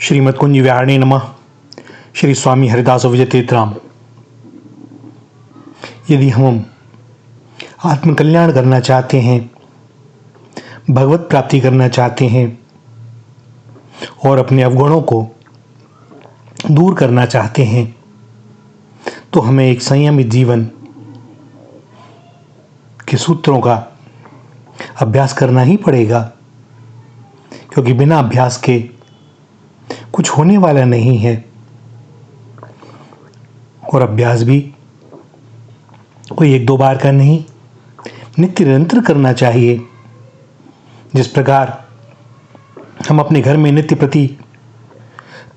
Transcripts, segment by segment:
श्रीमद् कुंज विहारिणे नमः। श्री स्वामी हरिदास विजय तीर्थराम। यदि हम आत्मकल्याण करना चाहते हैं, भगवत प्राप्ति करना चाहते हैं और अपने अवगुणों को दूर करना चाहते हैं, तो हमें एक संयमित जीवन के सूत्रों का अभ्यास करना ही पड़ेगा, क्योंकि बिना अभ्यास के कुछ होने वाला नहीं है। और अभ्यास भी कोई एक दो बार का नहीं, नित्य निरंतर करना चाहिए। जिस प्रकार हम अपने घर में नित्य प्रति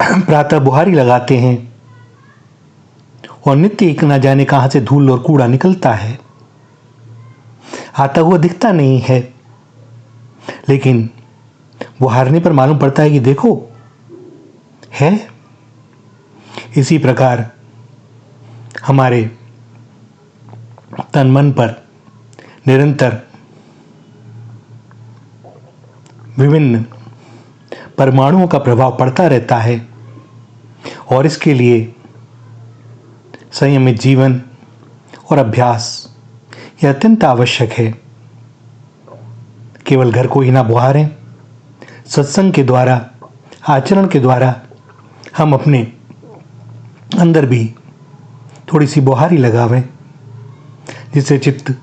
प्रातः बुहारी लगाते हैं और नित्य एक ना जाने कहां से धूल और कूड़ा निकलता है, आता हुआ दिखता नहीं है, लेकिन बुहारने पर मालूम पड़ता है कि देखो है। इसी प्रकार हमारे तन मन पर निरंतर विभिन्न परमाणुओं का प्रभाव पड़ता रहता है और इसके लिए संयमित जीवन और अभ्यास यह अत्यंत आवश्यक है। केवल घर को ही ना बुहारें, सत्संग के द्वारा, आचरण के द्वारा हम अपने अंदर भी थोड़ी सी बुहारी लगावें, जिससे चित्त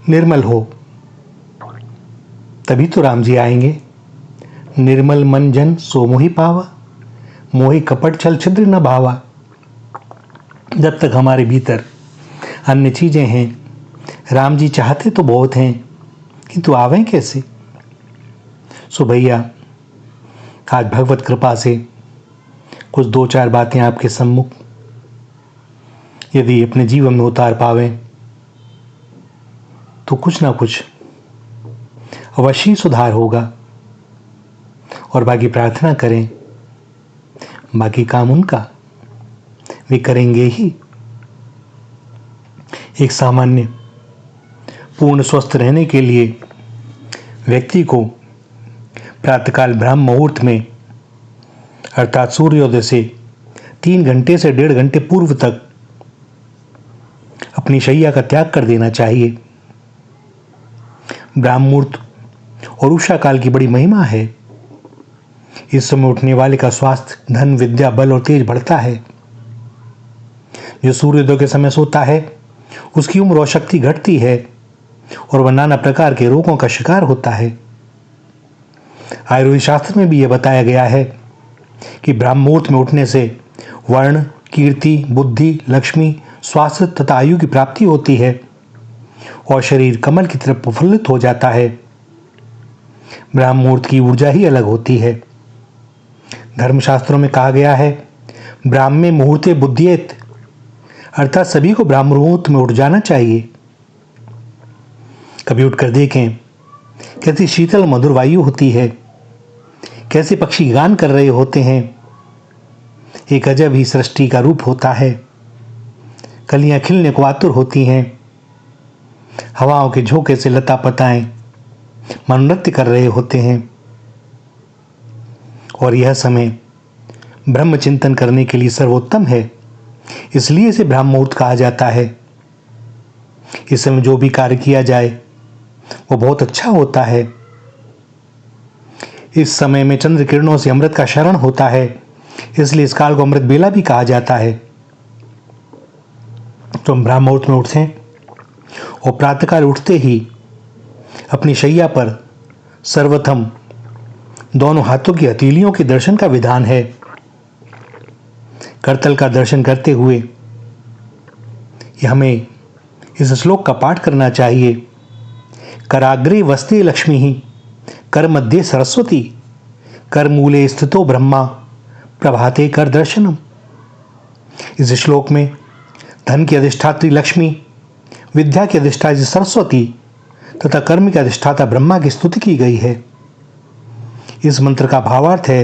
निर्मल हो। तभी तो राम जी आएंगे। निर्मल मन जन सो मोहि पावा, मोहि कपट छल छिद्र न भावा। जब तक हमारे भीतर अन्य चीजें हैं, राम जी चाहते तो बहुत हैं, किंतु आवें कैसे। सो भैया, आज भगवत कृपा से कुछ दो चार बातें आपके सम्मुख यदि अपने जीवन में उतार पावें तो कुछ ना कुछ अवश्य ही सुधार होगा। और बाकी प्रार्थना करें, बाकी काम उनका वे करेंगे ही। एक सामान्य पूर्ण स्वस्थ रहने के लिए व्यक्ति को प्रातःकाल ब्रह्म मुहूर्त में अर्थात सूर्योदय से 3 घंटे से 1.5 घंटे पूर्व तक अपनी शैया का त्याग कर देना चाहिए। ब्रह्म मुहूर्त और उषा काल की बड़ी महिमा है। इस समय उठने वाले का स्वास्थ्य, धन, विद्या, बल और तेज बढ़ता है। जो सूर्योदय के समय सोता है उसकी उम्र और शक्ति घटती है और वह नाना प्रकार के रोगों का शिकार होता है। आयुर्वेद शास्त्र में भी यह बताया गया है कि ब्रह्म मुहूर्त में उठने से वर्ण, कीर्ति, बुद्धि, लक्ष्मी, स्वास्थ्य तथा आयु की प्राप्ति होती है और शरीर कमल की तरह प्रफुल्लित हो जाता है। ब्रह्म मुहूर्त की ऊर्जा ही अलग होती है। धर्मशास्त्रों में कहा गया है, ब्राह्मे मुहूर्ते बुद्धियेत, अर्थात सभी को ब्रह्म मुहूर्त में उठ जाना चाहिए। कभी उठकर देखें कैसी शीतल मधुर वायु होती है, कैसे पक्षी गान कर रहे होते हैं। एक अजब ही सृष्टि का रूप होता है। कलियां खिलने को आतुर होती हैं। हवाओं के झोंके से लता पताएं मनोनृत्य कर रहे होते हैं। और यह समय ब्रह्म चिंतन करने के लिए सर्वोत्तम है, इसलिए इसे ब्रह्म मुहूर्त कहा जाता है। इस समय जो भी कार्य किया जाए वो बहुत अच्छा होता है। इस समय में चंद्र किरणों से अमृत का शरण होता है, इसलिए इस काल को अमृत बेला भी कहा जाता है। तो हम ब्रह्म मुहूर्त में उठते और प्रातःकाल उठते ही अपनी शैया पर सर्वप्रथम दोनों हाथों की हथेलियों के दर्शन का विधान है। करतल का दर्शन करते हुए हमें इस श्लोक का पाठ करना चाहिए। कराग्रे वस्ते लक्ष्मी ही, कर मध्य सरस्वती, कर मूले स्थितो ब्रह्मा, प्रभाते कर दर्शनम। इस श्लोक में धन की अधिष्ठात्री लक्ष्मी, विद्या की अधिष्ठात्री सरस्वती तथा कर्म की अधिष्ठाता ब्रह्मा की स्तुति की गई है। इस मंत्र का भावार्थ है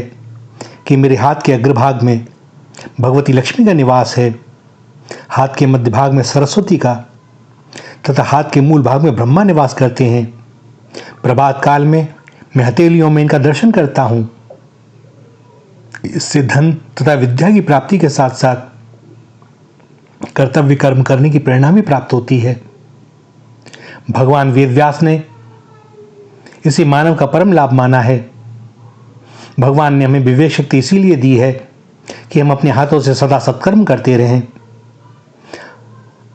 कि मेरे हाथ के अग्रभाग में भगवती लक्ष्मी का निवास है, हाथ के मध्य भाग में सरस्वती का तथा हाथ के मूल भाग में ब्रह्मा निवास करते हैं। प्रभात काल में मैं हथेलियों में इनका दर्शन करता हूं। इससे धन तथा विद्या की प्राप्ति के साथ साथ कर्तव्य कर्म करने की प्रेरणा भी प्राप्त होती है। भगवान वेदव्यास ने इसे मानव का परम लाभ माना है। भगवान ने हमें विवेक शक्ति इसीलिए दी है कि हम अपने हाथों से सदा सत्कर्म करते रहें।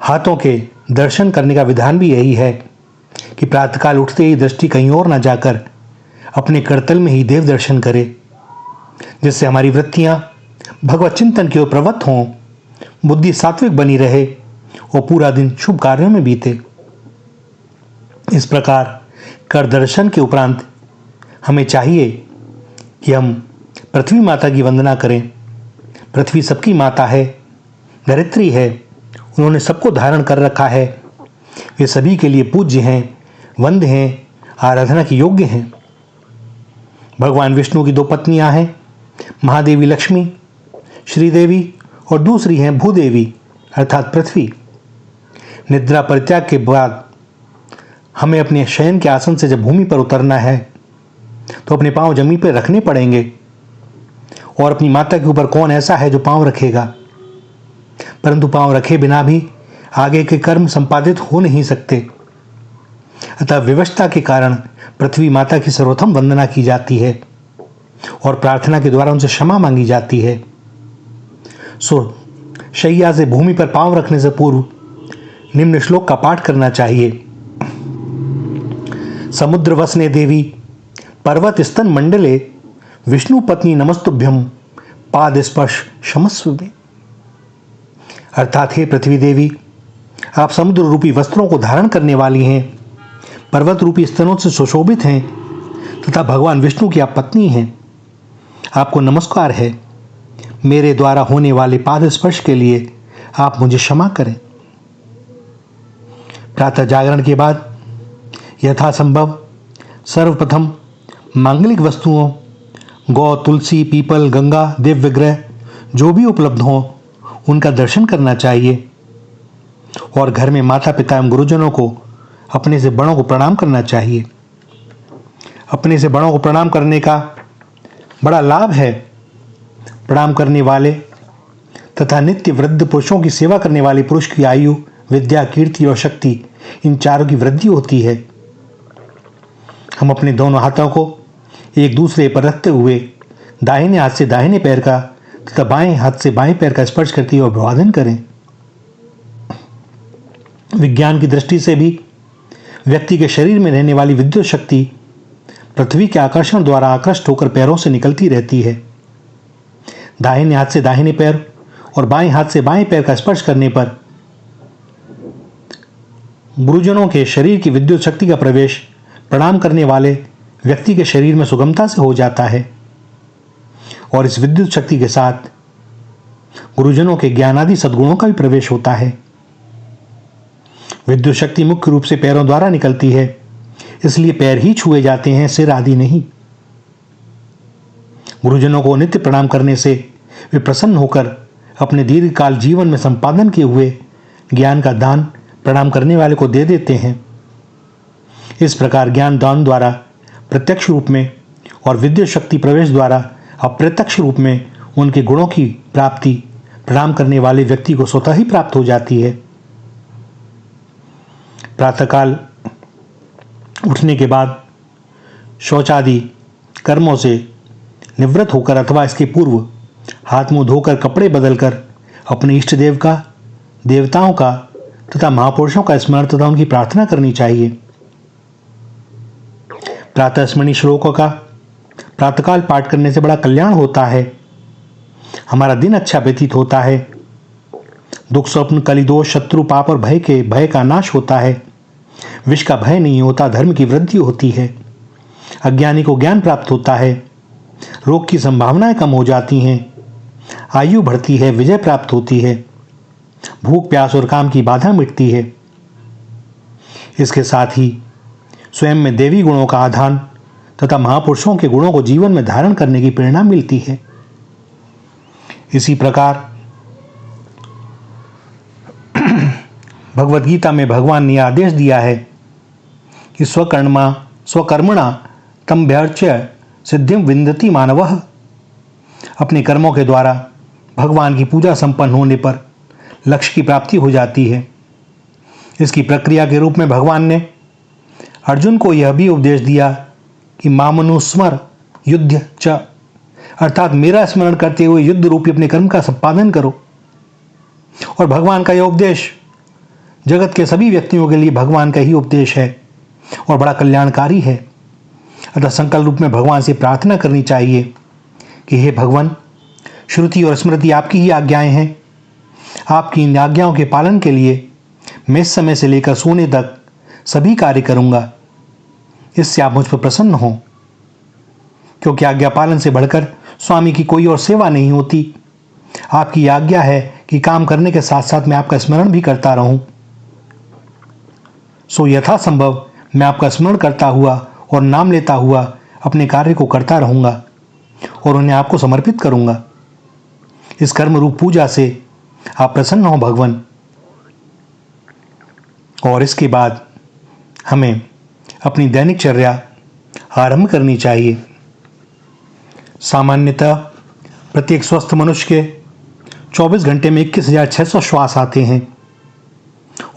हाथों के दर्शन करने का विधान भी यही है कि प्रातःकाल उठते ही दृष्टि कहीं और न जाकर अपने करतल में ही देव दर्शन करे, जिससे हमारी वृत्तियां भगवत चिंतन की ओर प्रवृत्त हों, बुद्धि सात्विक बनी रहे और पूरा दिन शुभ कार्यों में बीते। इस प्रकार कर दर्शन के उपरांत हमें चाहिए कि हम पृथ्वी माता की वंदना करें। पृथ्वी सबकी माता है, धरित्री है, उन्होंने सबको धारण कर रखा है। वे सभी के लिए पूज्य हैं, वंद्य हैं, आराधना के योग्य हैं। भगवान विष्णु की दो पत्नियां हैं, महादेवी लक्ष्मी श्रीदेवी और दूसरी हैं भूदेवी अर्थात पृथ्वी। निद्रा परित्याग के बाद हमें अपने शयन के आसन से जब भूमि पर उतरना है तो अपने पांव जमीन पर रखने पड़ेंगे, और अपनी माता के ऊपर कौन ऐसा है जो पांव रखेगा। परंतु पांव रखे बिना भी आगे के कर्म संपादित हो नहीं सकते। अतः विवशता के कारण पृथ्वी माता की सर्वोत्तम वंदना की जाती है और प्रार्थना के द्वारा उनसे क्षमा मांगी जाती है। सो शैया से भूमि पर पांव रखने से पूर्व निम्न श्लोक का पाठ करना चाहिए। समुद्र वसने देवी पर्वत स्तन मंडले विष्णु पत्नी नमस्तुभ्यम पाद स्पर्श क्षमस्व में। अर्थात हे पृथ्वी देवी, आप समुद्र रूपी वस्त्रों को धारण करने वाली हैं, पर्वत रूपी स्तनों से सुशोभित हैं तथा भगवान विष्णु की आप पत्नी हैं। आपको नमस्कार है। मेरे द्वारा होने वाले पाद स्पर्श के लिए आप मुझे क्षमा करें। प्रातः जागरण के बाद यथासंभव सर्वप्रथम मांगलिक वस्तुओं गौ, तुलसी, पीपल, गंगा, देव विग्रह जो भी उपलब्ध हों उनका दर्शन करना चाहिए, और घर में माता पिता एवं गुरुजनों को अपने से बड़ों को प्रणाम करना चाहिए। अपने से बड़ों को प्रणाम करने का बड़ा लाभ है। प्रणाम करने वाले तथा नित्य वृद्ध पुरुषों की सेवा करने वाले पुरुष की आयु, विद्या, कीर्ति और शक्ति इन चारों की वृद्धि होती है। हम अपने दोनों हाथों को एक दूसरे पर रखते हुए दाहिने हाथ से दाहिने पैर का तथा बाएं हाथ से बाएं पैर का स्पर्श करते हुए अभिवादन करें। विज्ञान की दृष्टि से भी व्यक्ति के शरीर में रहने वाली विद्युत शक्ति पृथ्वी के आकर्षण द्वारा आकृष्ट होकर पैरों से निकलती रहती है। दाहिने हाथ से दाहिने पैर और बाएं हाथ से बाएं पैर का स्पर्श करने पर गुरुजनों के शरीर की विद्युत शक्ति का प्रवेश प्रणाम करने वाले व्यक्ति के शरीर में सुगमता से हो जाता है, और इस विद्युत शक्ति के साथ गुरुजनों के ज्ञान आदि सद्गुणों का भी प्रवेश होता है। विद्युत शक्ति मुख्य रूप से पैरों द्वारा निकलती है, इसलिए पैर ही छुए जाते हैं, सिर आदि नहीं। गुरुजनों को नित्य प्रणाम करने से वे प्रसन्न होकर अपने दीर्घकाल जीवन में संपादन किए हुए ज्ञान का दान प्रणाम करने वाले को दे देते हैं। इस प्रकार ज्ञान दान द्वारा प्रत्यक्ष रूप में और विद्युत शक्ति प्रवेश द्वारा अप्रत्यक्ष रूप में उनके गुणों की प्राप्ति प्रणाम करने वाले व्यक्ति को स्वतः ही प्राप्त हो जाती है। प्रातःकाल उठने के बाद शौचादि कर्मों से निवृत्त होकर अथवा इसके पूर्व हाथ मुंह धोकर कपड़े बदलकर अपने इष्ट देव का, देवताओं का तथा महापुरुषों का स्मरण तथा उनकी प्रार्थना करनी चाहिए। प्रातः स्मरणीय श्लोकों का प्रातःकाल पाठ करने से बड़ा कल्याण होता है। हमारा दिन अच्छा व्यतीत होता है। दुख, स्वप्न, कलिदोष, शत्रु, पाप और भय का नाश होता है। विष का भय नहीं होता, धर्म की वृद्धि होती है। अज्ञानी को ज्ञान प्राप्त होता है। रोग की संभावनाएं कम हो जाती हैं। आयु बढ़ती है, विजय प्राप्त होती है। भूख, प्यास और काम की बाधा मिटती है। इसके साथ ही स्वयं में देवी गुणों का आधान तथा महापुरुषों के गुणों को जीवन में धारण करने की प्रेरणा मिलती है। इसी प्रकार भगवद गीता में भगवान ने आदेश दिया है कि स्वकर्मणा तम्भ्यर्च्य सिद्धिं विन्दति मानवः। अपने कर्मों के द्वारा भगवान की पूजा संपन्न होने पर लक्ष्य की प्राप्ति हो जाती है। इसकी प्रक्रिया के रूप में भगवान ने अर्जुन को यह भी उपदेश दिया कि मामनुस्मर युद्ध च, अर्थात मेरा स्मरण करते हुए युद्ध रूपी अपने कर्म का संपादन करो। और भगवान का यह उपदेश जगत के सभी व्यक्तियों के लिए भगवान का ही उपदेश है और बड़ा कल्याणकारी है। अतः संकल्प रूप में भगवान से प्रार्थना करनी चाहिए कि हे भगवान, श्रुति और स्मृति आपकी ही आज्ञाएं हैं। आपकी इन आज्ञाओं के पालन के लिए मैं इस समय से लेकर सोने तक सभी कार्य करूंगा। इससे आप मुझ पर प्रसन्न हो, क्योंकि आज्ञा पालन से बढ़कर स्वामी की कोई और सेवा नहीं होती। आपकी आज्ञा है कि काम करने के साथ साथ मैं आपका स्मरण भी करता रहूं। सो यथासंभव मैं आपका स्मरण करता हुआ और नाम लेता हुआ अपने कार्य को करता रहूंगा और उन्हें आपको समर्पित करूंगा। इस कर्म रूप पूजा से आप प्रसन्न हो भगवान। और इसके बाद हमें अपनी दैनिकचर्या आरंभ करनी चाहिए। सामान्यतः प्रत्येक स्वस्थ मनुष्य के 24 घंटे में 21,600 श्वास आते हैं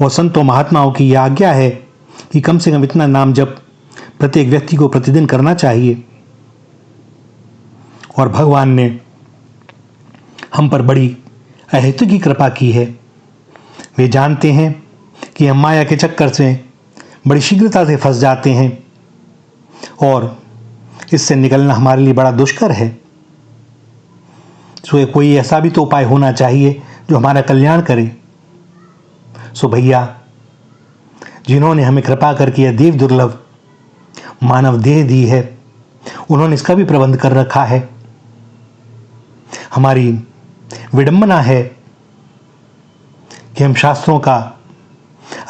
और संतों महात्माओं की यह आज्ञा है कि कम से कम इतना नाम जप प्रत्येक व्यक्ति को प्रतिदिन करना चाहिए। और भगवान ने हम पर बड़ी अहेतुकी कृपा की है। वे जानते हैं कि हम माया के चक्कर से बड़ी शीघ्रता से फंस जाते हैं और इससे निकलना हमारे लिए बड़ा दुष्कर है। सो कोई ऐसा भी तो उपाय होना चाहिए जो हमारा कल्याण करे। सो भैया, जिन्होंने हमें कृपा करके यह देव दुर्लभ मानव देह दी है, उन्होंने इसका भी प्रबंध कर रखा है। हमारी विडंबना है कि हम शास्त्रों का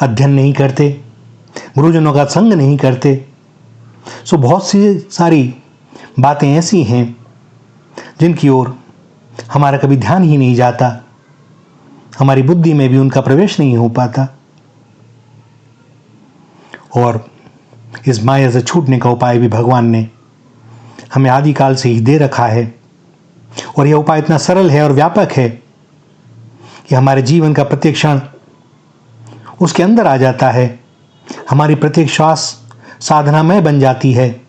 अध्ययन नहीं करते, गुरुजनों का संग नहीं करते। सो बहुत सी सारी बातें ऐसी हैं जिनकी ओर हमारा कभी ध्यान ही नहीं जाता, हमारी बुद्धि में भी उनका प्रवेश नहीं हो पाता। और इस माया से छूटने का उपाय भी भगवान ने हमें आदिकाल से ही दे रखा है। और यह उपाय इतना सरल है और व्यापक है कि हमारे जीवन का प्रत्येक क्षण उसके अंदर आ जाता है। हमारी प्रत्येक श्वास साधनामय बन जाती है।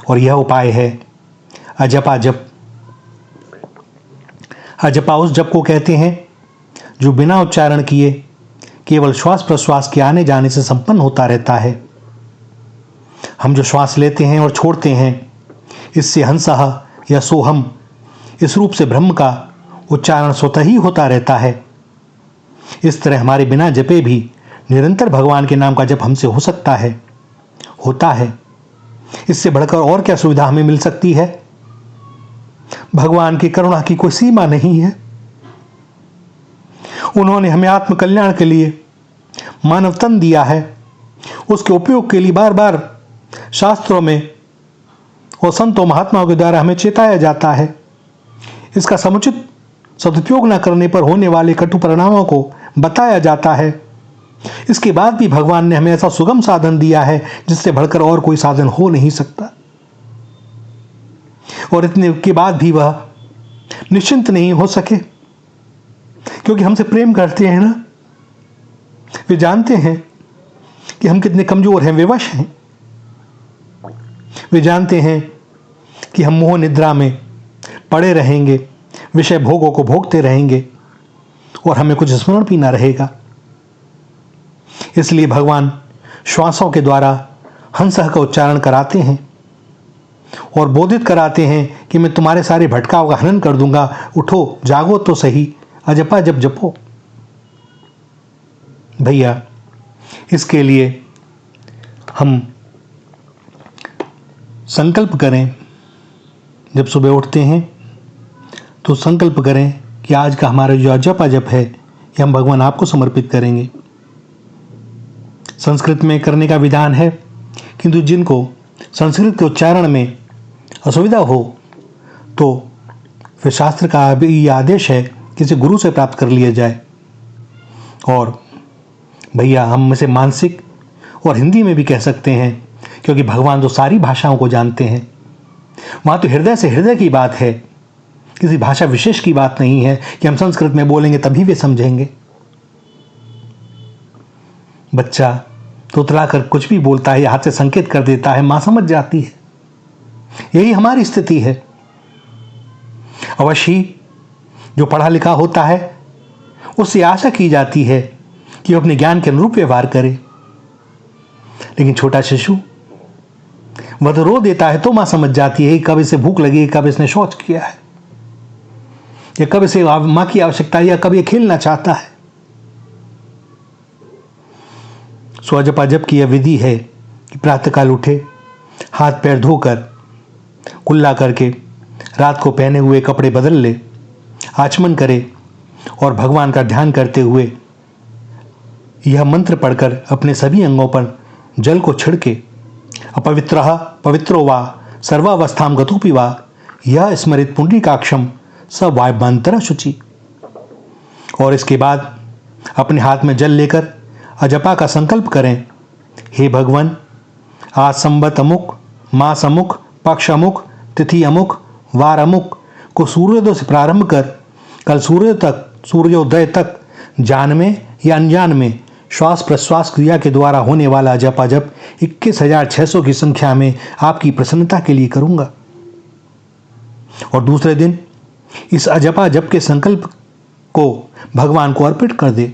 और यह उपाय है अजपा जप। अजपा उस जप को कहते हैं जो बिना उच्चारण किए केवल श्वास प्रश्वास के आने जाने से संपन्न होता रहता है। हम जो श्वास लेते हैं और छोड़ते हैं, इससे हंसः या सोहम इस रूप से ब्रह्म का उच्चारण स्वतः ही होता रहता है। इस तरह हमारे बिना जपे भी निरंतर भगवान के नाम का जप हमसे हो सकता है, होता है। इससे बढ़कर और क्या सुविधा हमें मिल सकती है? भगवान की करुणा की कोई सीमा नहीं है। उन्होंने हमें आत्म कल्याण के लिए मानव तन दिया है। उसके उपयोग के लिए बार बार शास्त्रों में और संतों महात्माओं के द्वारा हमें चेताया जाता है। इसका समुचित सदुपयोग न करने पर होने वाले कटु परिणामों को बताया जाता है। इसके बाद भी भगवान ने हमें ऐसा सुगम साधन दिया है जिससे बढ़कर और कोई साधन हो नहीं सकता। और इतने के बाद भी वह निश्चिंत नहीं हो सके, क्योंकि हमसे प्रेम करते हैं ना। वे जानते हैं कि हम कितने कमजोर हैं, विवश हैं। वे जानते हैं कि हम मोह निद्रा में पड़े रहेंगे, विषय भोगों को भोगते रहेंगे और हमें कुछ स्मरण भी ना रहेगा। इसलिए भगवान श्वासों के द्वारा हंसः का उच्चारण कराते हैं और बोधित कराते हैं कि मैं तुम्हारे सारे भटकाव का हनन कर दूंगा, उठो जागो तो सही, अजपा जप जपो। भैया, इसके लिए हम संकल्प करें। जब सुबह उठते हैं तो संकल्प करें कि आज का हमारा जो अजपा जप है ये हम भगवान आपको समर्पित करेंगे। संस्कृत में करने का विधान है, किंतु जिनको संस्कृत के उच्चारण में असुविधा हो तो फिर शास्त्र का भी ये आदेश है कि इसे गुरु से प्राप्त कर लिया जाए। और भैया, हम इसे मानसिक और हिंदी में भी कह सकते हैं, क्योंकि भगवान तो सारी भाषाओं को जानते हैं। वहाँ तो हृदय से हृदय की बात है किसी भाषा विशेष की बात नहीं है कि हम संस्कृत में बोलेंगे तभी वे समझेंगे। बच्चा तोतला कर कुछ भी बोलता है या हाथ से संकेत कर देता है, मां समझ जाती है। यही हमारी स्थिति है। अवश्य जो पढ़ा लिखा होता है उससे आशा की जाती है कि वो अपने ज्ञान के अनुरूप व्यवहार करे, लेकिन छोटा शिशु वह तो रो देता है तो मां समझ जाती है कि कब इसे भूख लगी, कब इसने शौच किया है, या कब इसे मां की आवश्यकता है, या कब ये खेलना चाहता है। सो जपा जप की यह विधि है कि प्रातःकाल उठे, हाथ पैर धोकर कुल्ला करके रात को पहने हुए कपड़े बदल ले, आचमन करे और भगवान का ध्यान करते हुए यह मंत्र पढ़कर अपने सभी अंगों पर जल को छिड़के, अपवित्रः पवित्रो वा सर्वावस्थां गतोऽपि वा यह स्मरित पुंडरीकाक्षं स वायुमांतर शुचि। और इसके बाद अपने हाथ में जल लेकर अजपा का संकल्प करें। हे भगवान, आज संवत अमुक, मास अमुक, पक्ष अमुक, तिथि अमुक, वार अमुक को सूर्योदय से प्रारंभ कर कल सूर्योदय तक जान में या अनजान में श्वास प्रश्वास क्रिया के द्वारा होने वाला जपा जप 21,600 की संख्या में आपकी प्रसन्नता के लिए करूंगा। और दूसरे दिन इस अजपा जप के संकल्प को भगवान को अर्पित कर दे।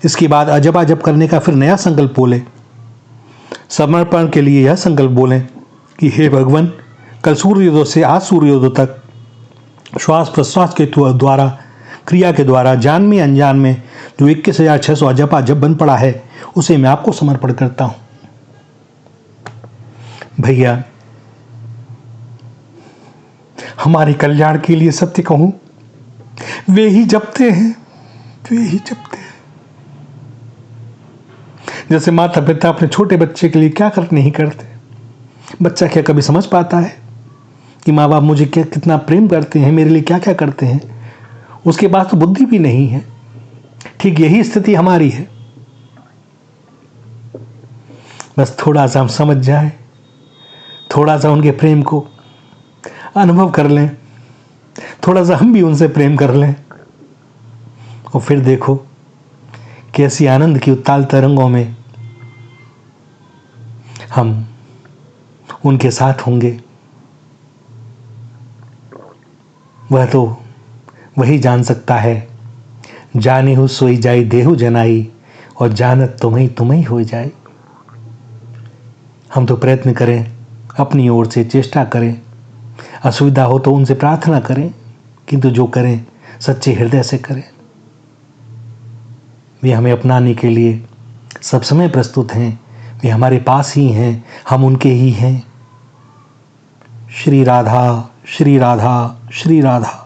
इसके बाद अजपा जप करने का फिर नया संकल्प बोले। समर्पण के लिए यह संकल्प बोलें कि हे भगवान, कल सूर्योदय से आज सूर्योदय तक श्वास प्रश्वास के द्वारा क्रिया के द्वारा जान में अनजान में जो 21,600 अजपा जप बन पड़ा है उसे मैं आपको समर्पण करता हूं। भैया, हमारे कल्याण के लिए सत्य कहूं, वे ही जपते हैं, वे ही जपते हैं। जैसे माता पिता अपने छोटे बच्चे के लिए क्या नहीं करते। बच्चा क्या कभी समझ पाता है कि माँ बाप मुझे क्या कितना प्रेम करते हैं, मेरे लिए क्या क्या करते हैं? उसके पास तो बुद्धि भी नहीं है। ठीक यही स्थिति हमारी है। बस थोड़ा सा हम समझ जाएं, थोड़ा सा उनके प्रेम को अनुभव कर लें, थोड़ा सा हम भी उनसे प्रेम कर लें, और फिर देखो कैसी आनंद की उत्ताल तरंगों में हम उनके साथ होंगे। वह तो वही जान सकता है। जाने हो सोई जाई देहु जनाई, और जानत तुम्हें हो जाए। हम तो प्रयत्न करें, अपनी ओर से चेष्टा करें, असुविधा हो तो उनसे प्रार्थना करें, किंतु जो करें सच्चे हृदय से करें। वे हमें अपनाने के लिए सब समय प्रस्तुत हैं। वे हमारे पास ही हैं, हम उनके ही हैं। श्री राधा, श्री राधा, श्री राधा।